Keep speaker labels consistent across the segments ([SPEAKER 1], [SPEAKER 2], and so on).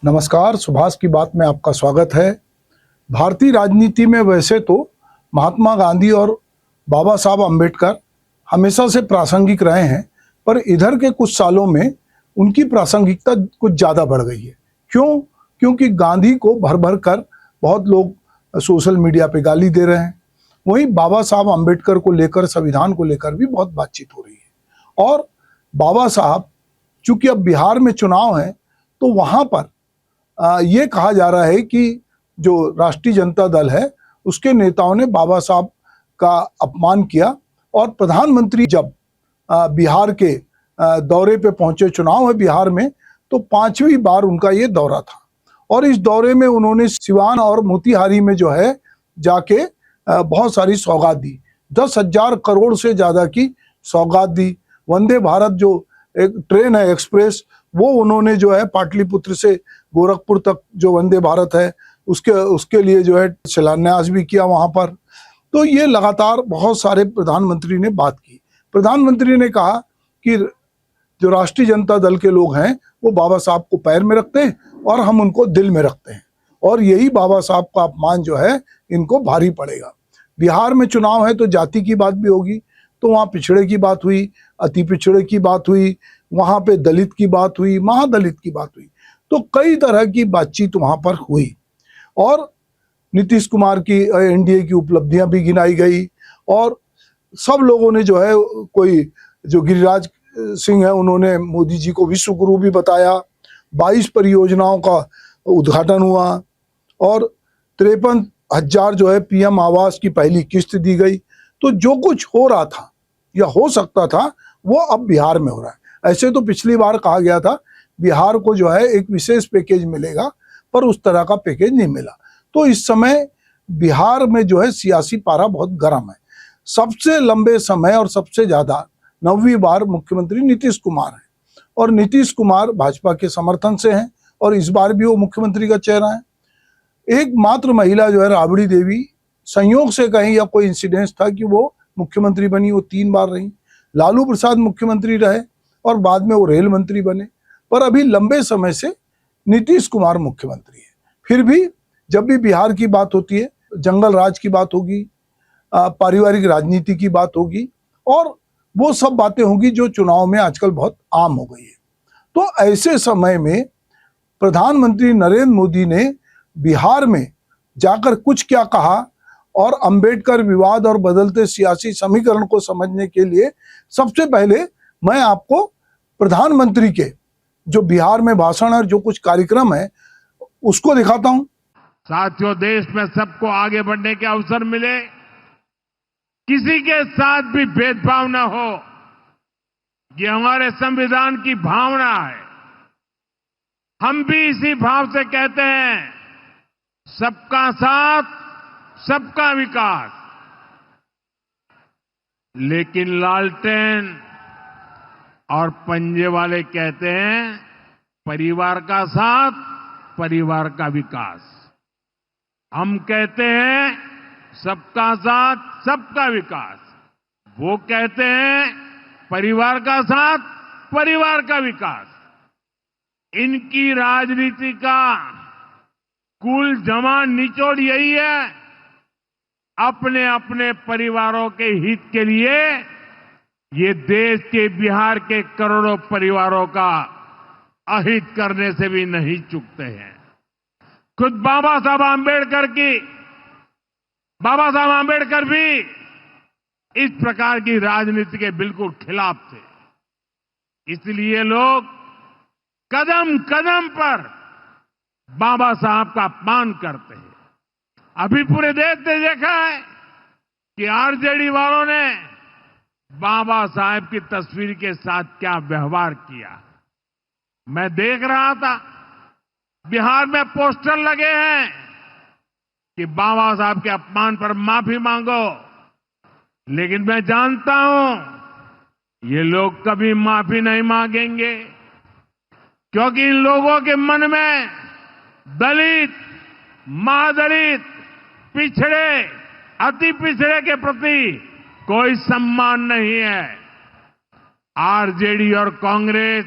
[SPEAKER 1] नमस्कार, सुभाष की बात में आपका स्वागत है। भारतीय राजनीति में वैसे तो महात्मा गांधी और बाबा साहब अम्बेडकर हमेशा से प्रासंगिक रहे हैं, पर इधर के कुछ सालों में उनकी प्रासंगिकता कुछ ज़्यादा बढ़ गई है। क्यों? क्योंकि गांधी को भर भर कर बहुत लोग सोशल मीडिया पे गाली दे रहे हैं। वहीं बाबा साहब अम्बेडकर को लेकर, संविधान को लेकर भी बहुत बातचीत हो रही है। और बाबा साहब, चूंकि अब बिहार में चुनाव है, तो वहाँ पर ये कहा जा रहा है कि जो राष्ट्रीय जनता दल है उसके नेताओं ने बाबा साहब का अपमान किया। और प्रधानमंत्री जब बिहार के दौरे पे पहुंचे, चुनाव है बिहार में, तो 5वीं बार उनका ये दौरा था। और इस दौरे में उन्होंने सिवान और मोतिहारी में जो है जाके बहुत सारी सौगात दी। 10,000 करोड़ से ज़्यादा की सौगात दी। वंदे भारत जो एक ट्रेन है एक्सप्रेस, वो उन्होंने जो है पाटलिपुत्र से गोरखपुर तक जो वंदे भारत है उसके लिए जो है शिलान्यास भी किया वहां पर। तो ये लगातार बहुत सारे प्रधानमंत्री ने बात की। प्रधानमंत्री ने कहा कि जो राष्ट्रीय जनता दल के लोग हैं वो बाबा साहब को पैर में रखते हैं और हम उनको दिल में रखते हैं, और यही बाबा साहब का अपमान जो है इनको भारी पड़ेगा। बिहार में चुनाव है तो जाति की बात भी होगी, तो वहाँ पिछड़े की बात हुई, अति पिछड़े की बात हुई, वहाँ पे दलित की बात हुई, महादलित की बात हुई। तो कई तरह की बातचीत वहाँ पर हुई और नीतीश कुमार की एनडीए की उपलब्धियां भी गिनाई गई। और सब लोगों ने जो है, कोई जो गिरिराज सिंह है उन्होंने मोदी जी को विश्व गुरु भी बताया। 22 परियोजनाओं का उद्घाटन हुआ और 53,000 जो है पीएम आवास की पहली किस्त दी गई। तो जो कुछ हो रहा था या हो सकता था वो अब बिहार में हो रहा है। ऐसे तो पिछली बार कहा गया था बिहार को जो है एक विशेष पैकेज मिलेगा, पर उस तरह का पैकेज नहीं मिला। तो इस समय बिहार में जो है सियासी पारा बहुत गर्म है। सबसे लंबे समय और सबसे ज्यादा 9वीं बार मुख्यमंत्री नीतीश कुमार हैं, और नीतीश कुमार भाजपा के समर्थन से हैं और इस बार भी वो मुख्यमंत्री का चेहरा है। एकमात्र महिला जो है राबड़ी देवी, संयोग से कहीं या कोई इंसिडेंस था कि वो मुख्यमंत्री बनी, वो 3 बार रही। लालू प्रसाद मुख्यमंत्री रहे और बाद में वो रेल मंत्री बने, पर अभी लंबे समय से नीतीश कुमार मुख्यमंत्री है। फिर भी जब भी बिहार की बात होती है, जंगल राज की बात होगी, पारिवारिक राजनीति की बात होगी, और वो सब बातें होंगी जो चुनाव में आजकल बहुत आम हो गई है। तो ऐसे समय में प्रधानमंत्री नरेंद्र मोदी ने बिहार में जाकर कुछ क्या कहा, और अंबेडकर विवाद और बदलते सियासी समीकरण को समझने के लिए सबसे पहले मैं आपको प्रधानमंत्री के जो बिहार में भाषण और जो कुछ कार्यक्रम है उसको दिखाता हूं।
[SPEAKER 2] साथियों, देश में सबको आगे बढ़ने के अवसर मिले, किसी के साथ भी भेदभाव न हो, ये हमारे संविधान की भावना है। हम भी इसी भाव से कहते हैं, सबका साथ, सबका विकास। लेकिन लालटेन और पंजे वाले कहते हैं परिवार का साथ, परिवार का विकास। हम कहते हैं सबका साथ, सबका विकास। वो कहते हैं परिवार का साथ, परिवार का विकास। इनकी राजनीति का कुल जमा निचोड़ यही है, अपने अपने परिवारों के हित के लिए ये देश के बिहार के करोड़ों परिवारों का अहित करने से भी नहीं चूकते हैं। खुद बाबा साहब आंबेडकर भी इस प्रकार की राजनीति के बिल्कुल खिलाफ थे। इसलिए लोग कदम कदम पर बाबा साहब का अपमान करते हैं। अभी पूरे देश ने देखा है कि आरजेडी वालों ने बाबा साहब की तस्वीर के साथ क्या व्यवहार किया। मैं देख रहा था बिहार में पोस्टर लगे हैं कि बाबा साहब के अपमान पर माफी मांगो, लेकिन मैं जानता हूं ये लोग कभी माफी नहीं मांगेंगे, क्योंकि इन लोगों के मन में दलित, महादलित, पिछड़े, अति पिछड़े के प्रति कोई सम्मान नहीं है। आरजेडी और कांग्रेस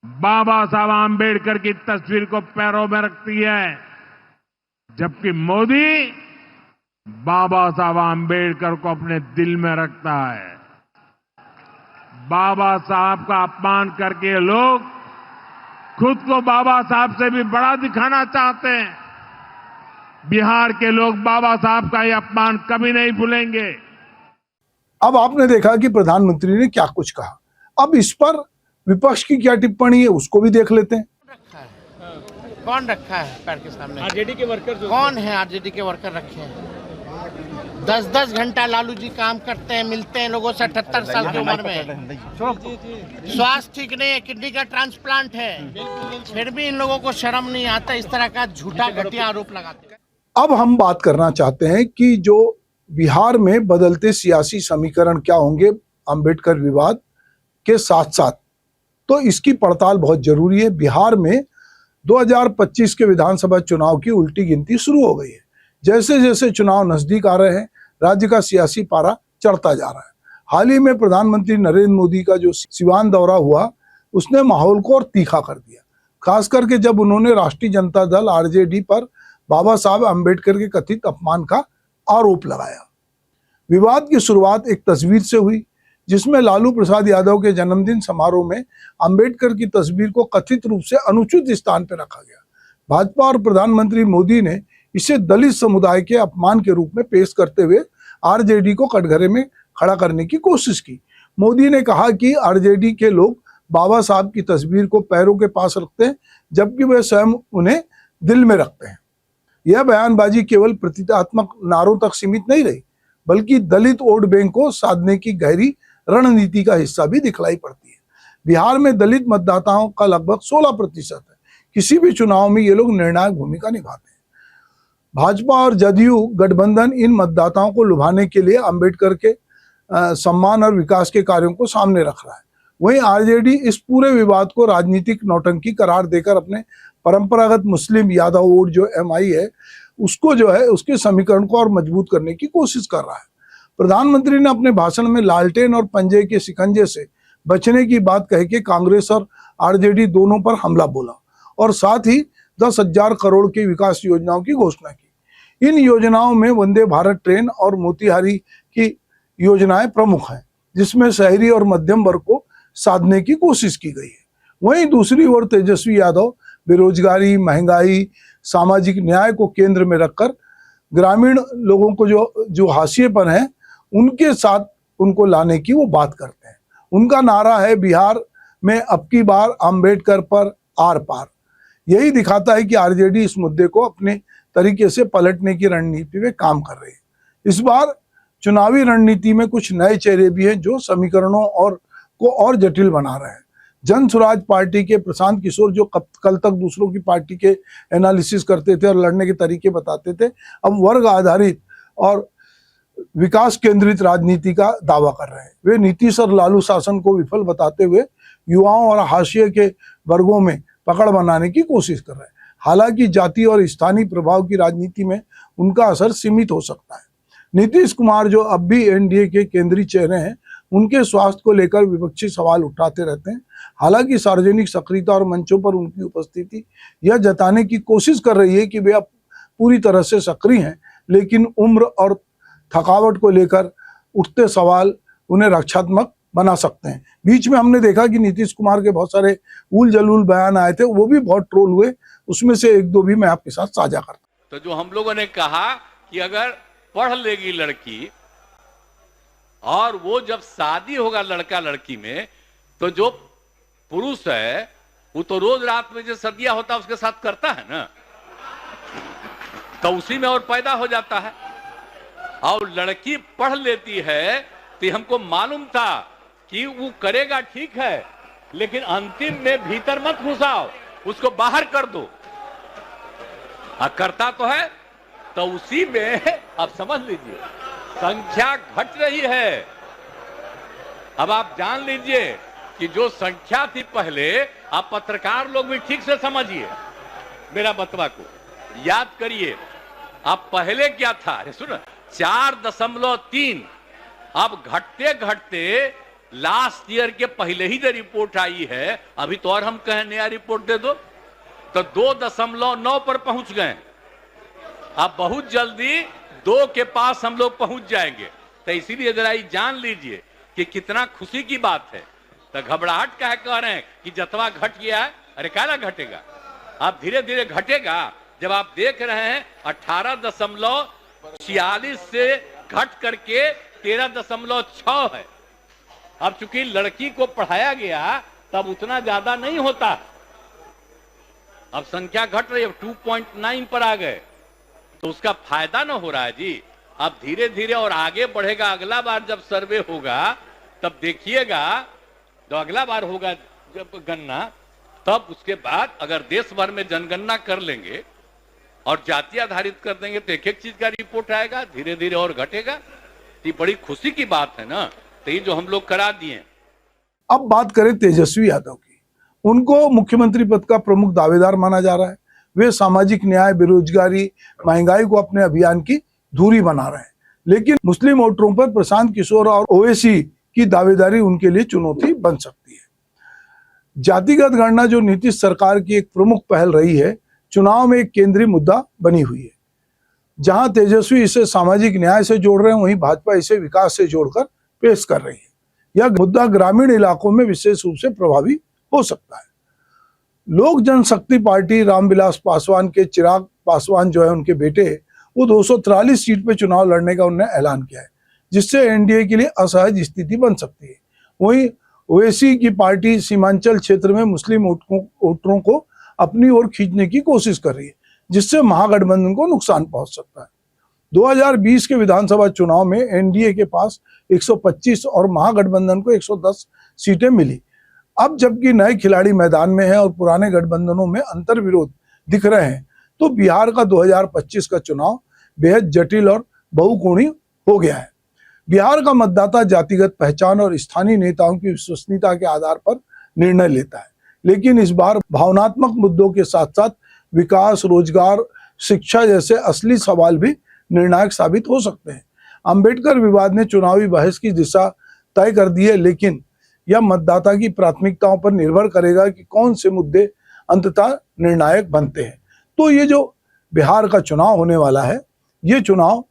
[SPEAKER 2] बाबा साहब आम्बेडकर की तस्वीर को पैरों में रखती है, जबकि मोदी बाबा साहब आम्बेडकर को अपने दिल में रखता है। बाबा साहब का अपमान करके ये लोग खुद को बाबा साहब से भी बड़ा दिखाना चाहते हैं। बिहार के लोग बाबा साहब का ये अपमान कभी नहीं भूलेंगे।
[SPEAKER 1] अब आपने देखा कि प्रधानमंत्री ने क्या कुछ कहा। अब इस पर विपक्ष की क्या टिप्पणी है उसको भी देख लेते हैं।
[SPEAKER 3] कौन रखा है पैर के सामने?
[SPEAKER 4] आरजेडी के वर्कर जो
[SPEAKER 3] कौन है आरजेडी के वर्कर रखे हैं? 10-10 घंटा लालू जी काम करते हैं, मिलते हैं लोगों से 78 साल की उम्र में। स्वास्थ्य ठीक नहीं है, किडनी का ट्रांसप्लांट है, फिर भी इन लोगों को शर्म नहीं आता, इस तरह का झूठा घटिया आरोप लगाते हैं।
[SPEAKER 1] अब हम बात करना चाहते हैं कि जो बिहार में बदलते सियासी समीकरण क्या होंगे अंबेडकर विवाद के साथ साथ, तो इसकी पड़ताल बहुत जरूरी है। बिहार में 2025 के विधानसभा चुनाव की उल्टी गिनती शुरू हो गई है। जैसे जैसे चुनाव नजदीक आ रहे हैं, राज्य का सियासी पारा चढ़ता जा रहा है। हाल ही में प्रधानमंत्री नरेंद्र मोदी का जो सिवान दौरा हुआ, उसने माहौल को और तीखा कर दिया, खास करके जब उन्होंने राष्ट्रीय जनता दल आरजेडी पर बाबा साहब अम्बेडकर के कथित अपमान का आरोप लगाया। विवाद की शुरुआत एक तस्वीर से हुई, जिसमें लालू प्रसाद यादव के जन्मदिन समारोह में अंबेडकर की तस्वीर को कथित रूप से अनुचित स्थान पर रखा गया। भाजपा और प्रधानमंत्री मोदी ने इसे दलित समुदाय के अपमान के रूप में पेश करते हुए आरजेडी को कटघरे में खड़ा करने की कोशिश की। मोदी ने कहा कि आरजेडी के लोग बाबा साहब की तस्वीर को पैरों के पास रखते हैं, जबकि वे स्वयं उन्हें दिल में रखते हैं। यह बयानबाजी केवल प्रतीकात्मक नारों तक सीमित नहीं रही, बल्कि दलित वोट बैंक को साधने की गहरी रणनीति का हिस्सा भी दिखलाई पड़ती है। बिहार में दलित मतदाताओं का लगभग 16% है। किसी भी चुनाव में ये लोग निर्णायक भूमिका निभाते हैं। भाजपा और जदयू गठबंधन इन मतदाताओं को लुभाने के लिए अंबेडकर के सम्मान और विकास के कार्यों को सामने रख रहा है। वहीं आरजेडी इस पूरे विवाद को राजनीतिक नौटंकी करार देकर अपने परंपरागत मुस्लिम यादव वोट जो एमआई है, उसको जो है उसके समीकरण को और मजबूत करने की कोशिश कर रहा है। प्रधानमंत्री ने अपने भाषण में लालटेन और पंजे के शिकंजे से बचने की बात कह के कांग्रेस और आरजेडी दोनों पर हमला बोला और साथ ही 10,000 करोड़ की विकास योजनाओं की घोषणा की। इन योजनाओं में वंदे भारत ट्रेन और मोतिहारी की योजनाएं प्रमुख हैं, जिसमें शहरी और मध्यम वर्ग को साधने की कोशिश की गई है। वहीं दूसरी ओर तेजस्वी यादव बेरोजगारी, महंगाई, सामाजिक न्याय को केंद्र में रखकर ग्रामीण लोगों को जो हाशिए पर हैं उनके साथ उनको लाने की वो बात करते हैं। उनका नारा है बिहार में अब की बार अंबेडकर पर आर पार। यही दिखाता है कि आरजेडी इस मुद्दे को अपने तरीके से पलटने की रणनीति में काम कर रही है। इस बार चुनावी रणनीति में कुछ नए चेहरे भी हैं जो समीकरणों को और जटिल बना रहे हैं। जन स्वराज पार्टी के प्रशांत किशोर जो कल तक दूसरों की पार्टी के एनालिसिस करते थे और लड़ने के तरीके बताते थे, अब वर्ग आधारित और विकास केंद्रित राजनीति का दावा कर रहे हैं। वे नीतीश और लालू शासन को विफल बताते हुए युवाओं और हाशिए के वर्गों में पकड़ बनाने की कोशिश कर रहे हैं। हालांकि जाति और स्थानीय प्रभाव की राजनीति में उनका असर सीमित हो सकता है। नीतीश कुमार जो अब भी एनडीए के केंद्रीय चेहरे हैं, उनके स्वास्थ्य को लेकर विपक्षी सवाल उठाते रहते हैं। हालांकि सार्वजनिक सक्रियता और मंचों पर उनकी उपस्थिति यह जताने की कोशिश कर रही है कि वे अब पूरी तरह से सक्रिय हैं, लेकिन उम्र और थकावट को लेकर उठते सवाल उन्हें रक्षात्मक बना सकते हैं। बीच में हमने देखा कि नीतीश कुमार के बहुत सारे उल जलूल बयान आए थे, वो भी बहुत ट्रोल हुए। उसमें से एक दो भी मैं आपके साथ साझा करता हूं।
[SPEAKER 5] तो जो हम लोगों ने कहा कि अगर पढ़ लेगी लड़की और वो जब शादी होगा लड़का लड़की में, तो जो पुरुष है वो तो रोज रात में जो सदिया होता है उसके साथ करता है ना, तो उसी में और पैदा हो जाता है। और लड़की पढ़ लेती है तो हमको मालूम था कि वो करेगा ठीक है, लेकिन अंतिम में भीतर मत घुसाओ, उसको बाहर कर दो। करता तो है, तो उसी में अब समझ लीजिए संख्या घट रही है। अब आप जान लीजिए कि जो संख्या थी पहले, आप पत्रकार लोग भी ठीक से समझिए मेरा बतवा को, याद करिए। अब पहले क्या था, सुनो, 4.3, अब घटते घटते लास्ट ईयर के पहले ही जो रिपोर्ट आई है, अभी तो और हम कहें नया रिपोर्ट दे दो, तो 2.9 पर पहुंच गए। अब बहुत जल्दी 2 के पास हम लोग पहुंच जाएंगे। तो इसीलिए जरा ये जान लीजिए कि कितना खुशी की बात है। तो घबराहट क्या कह रहे हैं कि जतवा घट गया है, अरे क्या घटेगा, अब धीरे धीरे घटेगा। जब आप देख रहे हैं 18.46 से घट करके 13.6 है। अब चूंकि लड़की को पढ़ाया गया तब उतना ज्यादा नहीं होता, अब संख्या घट रही है, 2.9 पर आ गए, तो उसका फायदा ना हो रहा है जी। अब धीरे धीरे और आगे बढ़ेगा। अगला बार जब सर्वे होगा तब देखिएगा, जो अगला बार होगा जब गणना, तब उसके बाद अगर देश भर में जनगणना कर लेंगे और जाति आधारित कर देंगे तो एक एक चीज का रिपोर्ट आएगा, धीरे धीरे और घटेगा। ये बड़ी खुशी की बात है ना, तो ये जो हम लोग करा दिए।
[SPEAKER 1] अब बात करें तेजस्वी यादव की। उनको मुख्यमंत्री पद का प्रमुख दावेदार माना जा रहा है। वे सामाजिक न्याय, बेरोजगारी, महंगाई को अपने अभियान की धुरी बना रहे हैं। लेकिन मुस्लिम वोटरों पर प्रशांत किशोर और ओवैसी की दावेदारी उनके लिए चुनौती बन सकती है। जातिगत गणना, जो नीतीश सरकार की एक प्रमुख पहल रही है, चुनाव में एक केंद्रीय मुद्दा बनी हुई है। जहां तेजस्वी इसे सामाजिक न्याय से जोड़ रहे हैं, वहीं भाजपा इसे विकास से जोड़कर पेश कर रही है। यह मुद्दा ग्रामीण इलाकों में विशेष रूप से प्रभावी हो सकता है। लोक जनशक्ति पार्टी रामविलास पासवान के चिराग पासवान जो है, उनके बेटे, वो 243 सीट पे चुनाव लड़ने का उन्होंने ऐलान किया है, जिससे एनडीए के लिए असहज स्थिति बन सकती है। वहीं ओवैसी की पार्टी सीमांचल क्षेत्र में मुस्लिम वोटरों को अपनी ओर खींचने की कोशिश कर रही है, जिससे महागठबंधन को नुकसान पहुंच सकता है। 2020 के विधानसभा चुनाव में एनडीए के पास 125 और महागठबंधन को 110 सीटें मिली। अब जबकि नए खिलाड़ी मैदान में हैं और पुराने गठबंधनों में अंतर विरोध दिख रहे हैं, तो बिहार का 2025 का चुनाव बेहद जटिल और बहुकोणीय हो गया है। बिहार का मतदाता जातिगत पहचान और स्थानीय नेताओं की विश्वसनीयता के आधार पर निर्णय लेता है, लेकिन इस बार भावनात्मक मुद्दों के साथ साथ विकास, रोजगार, शिक्षा जैसे असली सवाल भी निर्णायक साबित हो सकते हैं। अंबेडकर विवाद ने चुनावी बहस की दिशा तय कर दी है, लेकिन यह मतदाता की प्राथमिकताओं पर निर्भर करेगा कि कौन से मुद्दे अंततः निर्णायक बनते हैं। तो ये जो बिहार का चुनाव होने वाला है, ये चुनाव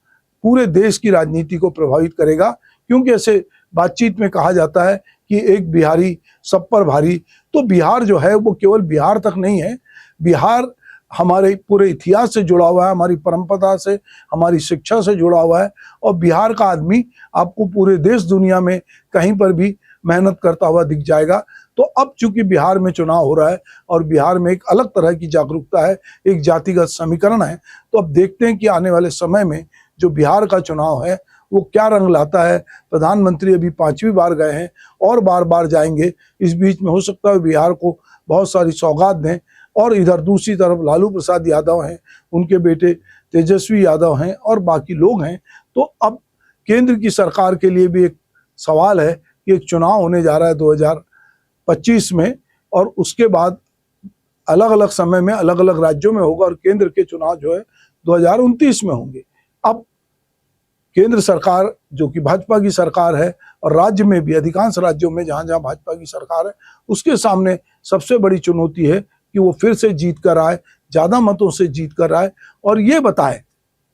[SPEAKER 1] पूरे देश की राजनीति को प्रभावित करेगा, क्योंकि ऐसे बातचीत में कहा जाता है कि एक बिहारी सब पर भारी। तो बिहार जो है वो केवल बिहार तक नहीं है, बिहार हमारे पूरे इतिहास से जुड़ा हुआ है, हमारी परंपरा से, हमारी शिक्षा से जुड़ा हुआ है। और बिहार का आदमी आपको पूरे देश दुनिया में कहीं पर भी मेहनत करता हुआ दिख जाएगा। तो अब चूंकि बिहार में चुनाव हो रहा है और बिहार में एक अलग तरह की जागरूकता है, एक जातिगत समीकरण है, तो अब देखते हैं कि आने वाले समय में जो बिहार का चुनाव है वो क्या रंग लाता है। प्रधानमंत्री अभी 5वीं बार गए हैं और बार बार जाएंगे। इस बीच में हो सकता है बिहार को बहुत सारी सौगात दें। और इधर दूसरी तरफ लालू प्रसाद यादव हैं, उनके बेटे तेजस्वी यादव हैं और बाकी लोग हैं। तो अब केंद्र की सरकार के लिए भी एक सवाल है कि एक चुनाव होने जा रहा है 2025 में, और उसके बाद अलग अलग समय में अलग अलग राज्यों में होगा, और केंद्र के चुनाव जो है 2029 में होंगे। अब केंद्र सरकार जो कि भाजपा की सरकार है, और राज्य में भी अधिकांश राज्यों में जहां जहां भाजपा की सरकार है, उसके सामने सबसे बड़ी चुनौती है कि वो फिर से जीत कर आए, ज्यादा मतों से जीत कर आए, और ये बताए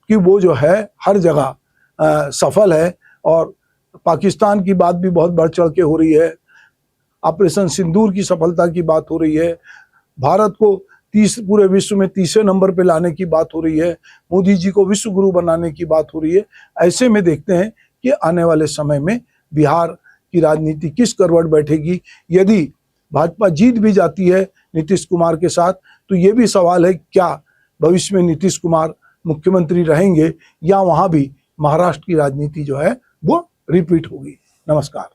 [SPEAKER 1] कि वो जो है हर जगह सफल है। और पाकिस्तान की बात भी बहुत बढ़ चढ़ के हो रही है, ऑपरेशन सिंदूर की सफलता की बात हो रही है, भारत को पूरे विश्व में 30वें नंबर पे लाने की बात हो रही है, मोदी जी को विश्व गुरु बनाने की बात हो रही है। ऐसे में देखते हैं कि आने वाले समय में बिहार की राजनीति किस करवट बैठेगी। यदि भाजपा जीत भी जाती है नीतीश कुमार के साथ, तो ये भी सवाल है क्या भविष्य में नीतीश कुमार मुख्यमंत्री रहेंगे, या वहां भी महाराष्ट्र की राजनीति जो है वो रिपीट होगी। नमस्कार।